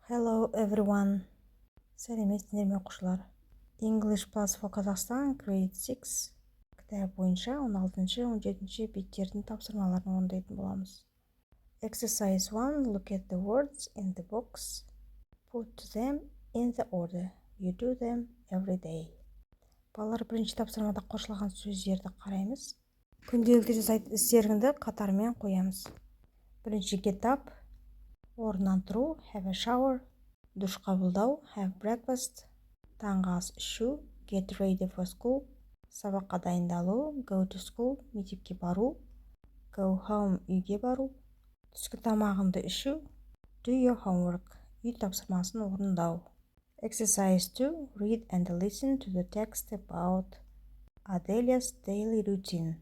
Hello everyone. Сәлеметсіздер ме оқушылар? English Plus for Kazakhstan Grade 6 кітабы бойынша 16-17 беттердің тапсырмаларын орындайтын боламыз. Exercise 1. Look at the words in the box. Put them in the order you do them every day. Балалар, бірінші тапсырмада қосылған сөздерді қараймыз. Күнделікті жасайтын істеріңді қатармен қоямыз. Бірінші get up, орнынан тұру, have a shower, душ қабылдау, have breakfast, таңғы ас ішу, get ready for school, сабаққа дайындалу, go to school, мектепке бару, go home, үйге бару, түскі тамағыңды ішу, do your homework, үй тапсырмасын орындау. Exercise 2. Read and listen to the text about Adelia's daily routine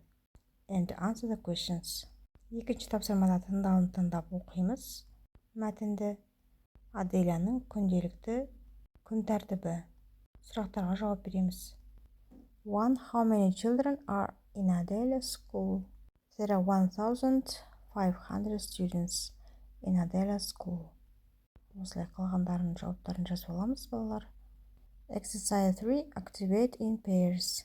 and answer the questions. Екінші тапсырмада тыңдауын тыңдап оқимыз. Мәтінді Аделияның күнделікті күн тәртібі. Сұрақтарға жауап береміз. 1. How many children are in Adelia's school? There are 1,500 students in Adelia's school. Осылай қалғандарын жауаптарын жазып аламыз, балалар. Exercise 3. Activate in pairs.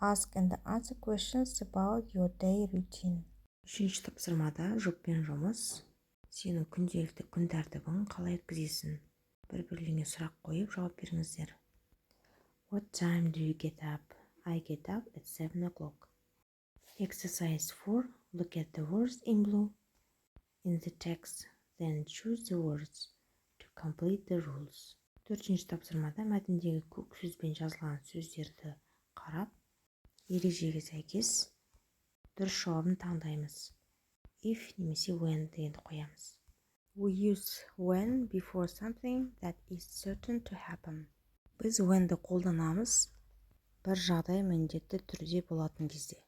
Ask and answer questions about your day routine. Үшінші тапсырмада жұппен жұмыс. Сенің күнделікті күн тәртібін қалай өткізесің? Бір-бірлеріңе сұрақ қойып жауап беріңіздер. What time do you get up? I get up at 7 o'clock. Exercise 4. Look at the words in blue in the text. Then choose the words to complete the rules. Төртінші тапсырмада мәтіндегі көк сөзбен жазылған сөздерді қарап, ережеге сәйкес дұрыс жауабын таңдаймыз. If немесе when дегенді қоямыз. We use when before something that is certain to happen. Біз whenді қолданамыз бір жағдай міндетті түрде болатын кезде.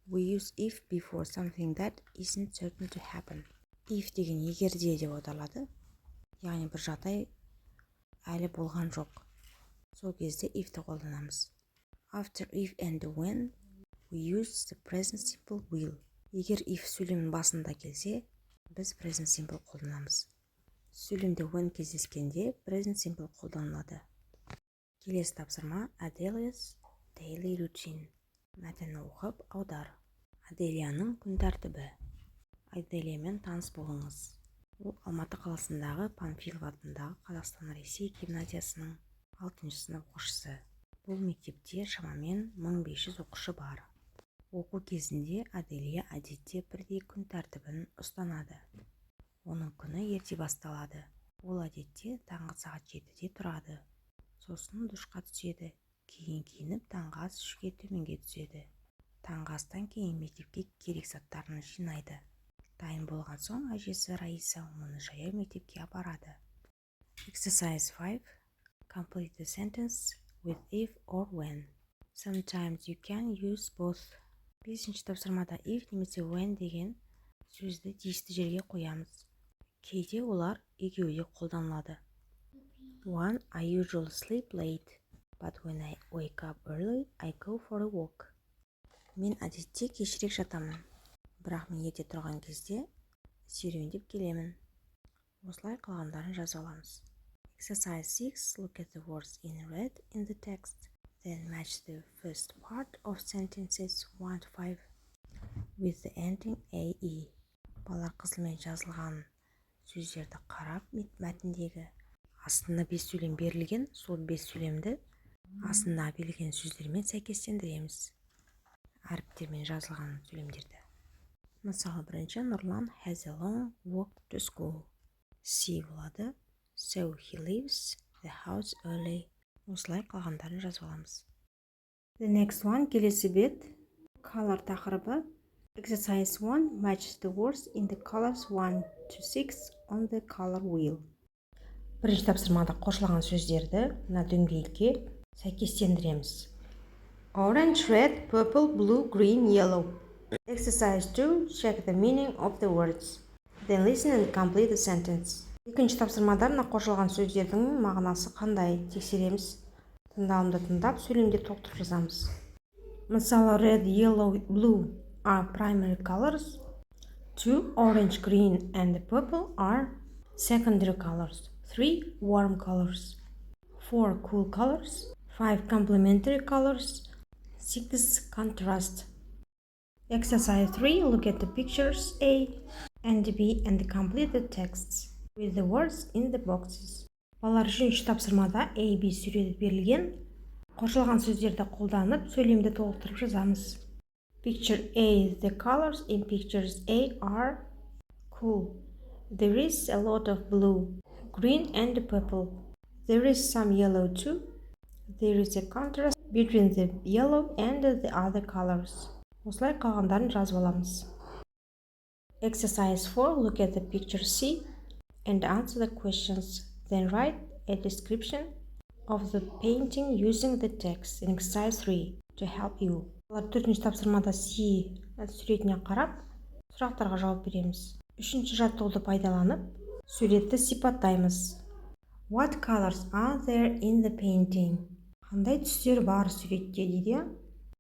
We use if before something that isn't certain to happen. If деген егерде деп аударылады. Яғни бір жағдай әлі болған жоқ. Сол кезде ifті қолданамыз. After if and when, we use the present simple will. Егер if сөйлемнің басында келсе, біз present simple қолданамыз. Сөйлемде when кездескенде present simple қолданылады. Келесі тапсырма Adelia's daily routine. Мәтінді оқып аудар. Аделияның күн тәртібі. Аделиямен таныс болыңыз. Ол Алматы қаласындағы Панфилов атындағы Қазақстан-Ресей гимназиясының 6 сынып оқушысы. Бұл мектепте шамамен 1500 оқушы бар. Оқу кезінде Аделия әдетте бірдей күн тәртібін ұстанады. Оның күні ерте басталады. Ол әдетте таңғы сағат 7-де тұрады. Сосын душқа түседі. Кейін киініп таңғы ас ішуге төменге түседі. Таңғы астан кейін мектепке керек заттарын жинайды. Дайын болған соң әжесі Раиса оны жаяу мектепке апарады. Exercise 5. Complete the sentence with if or when. Sometimes you can use both. Бесінші тапсырмада if немесе when деген сөзді тиісті жерге қоямыз. Кейде олар екеуі де қолданылады. 1. I usually sleep late, but when I wake up early, I go for a walk. Мен әдетте кешірек жатамын. Бірақ мен ерте тұрған кезде серуендеп келемін. Осылай қалғандарын жазып аламыз. Exercise 6. Look at the words in red in the text. Then match the first part of sentences 1 to 5 with the ending AE. Балалар қызылмен жазылған сөздерді қарап, мәтіндегі астына 5 сөйлем берілген, сол 5 сөйлемді астына берілген сөздермен сәйкестендіреміз. Әріптермен жазылған сөйлемдерді. Мысалы, бірінші Нұрлан has a long walk to school. See болады. So he leaves the house early. Осылай қалғандарын жазып аламыз. The next one, келесі бет. Color тақырыбы. Exercise 1. Match the words in the colors 1 to 6 on the color wheel. Бірінші тапсырмада қосылған сөздерді мына дөңгелекке сәйкестендіреміз. Orange, red, purple, blue, green, yellow. Exercise 2. Check the meaning of the words. Then listen and complete the sentence. Екінші тапсырмада мына қосылған сөздердің мағынасы қандай? Тексереміз. Тыңдалымды тыңдап, сөйлемде толықтырып жазамыз. Мысалы, red, yellow, blue are primary colors. 2. Orange, green and purple are secondary colors. 3 warm colors, 4 cool colors, 5 complementary colors, 6 contrast. Exercise 3. Look at the pictures A and B and complete the texts with the words in the boxes. Балалар үшінші тапсырмада A, B суреті берілген. Қосылған сөздерді қолданып, сөйлемді толықтырып жазамыз. Picture A. The colors in pictures A are cool. There is a lot of blue, green and purple. There is some yellow too. There is a contrast between the yellow and the other colors. Осылай қалғандарын жазып аламыз. Exercise 4. Look at the picture C and answer the questions. Then write a description of the painting using the text in exercise 3 to help you. Төртінші тапсырмада C суретіне қарап, сұрақтарға жауап береміз. Үшінші жаттығуды пайдаланып, суретті сипаттаймыз. What colors are there in the painting? Қандай түстер бар суретте дейді?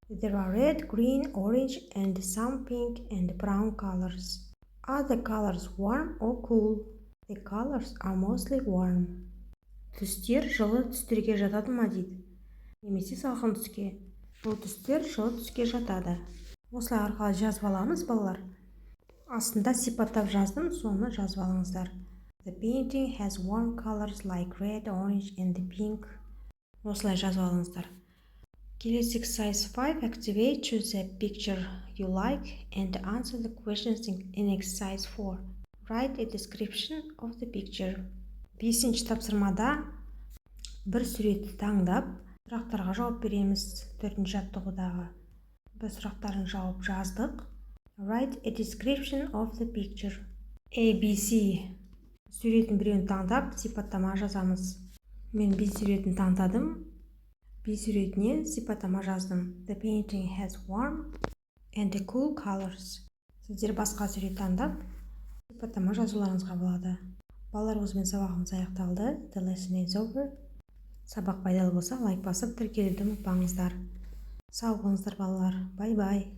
There are red, green, orange, and some pink and brown colors. Are the colors warm or cool? The colors are mostly warm. Түстер жылы түстерге жатады ма дейді. Немесе салқын түске. Бұл түстер жылы түске жатады. Осылай арқылы жазып аламыз, балалар. Астында сипаттап жаздым, соны жазып алыңыздар. The painting has warm colors like red, orange, and pink. Осылай жазып алыңыздар. Келесі exercise 5. Activate, choose a picture you like and answer the questions in exercise 4. Write a description of the picture. Бесінші тапсырмада бір суретті таңдап, сұрақтарға жауап береміз. Төртінші жаттығудағы біз сұрақтарын жауап жаздық. Write a description of the picture. A, B, C суретін біреуін таңдап, сипаттама жазамыз. Мен B суретін таңдадым. B суретіне сипаттама жаздым. The painting has warm and cool colors. Сіздер басқа сурет таңдап, сипаттама жазуларыңызға болады. Балалар, өзімен сабағымыз аяқталды. The lesson is over. Сабақ пайдалы болса, лайк басып, тіркелуді ұмытпаңыздар. Сау болыңыздар, балалар. Бай-бай.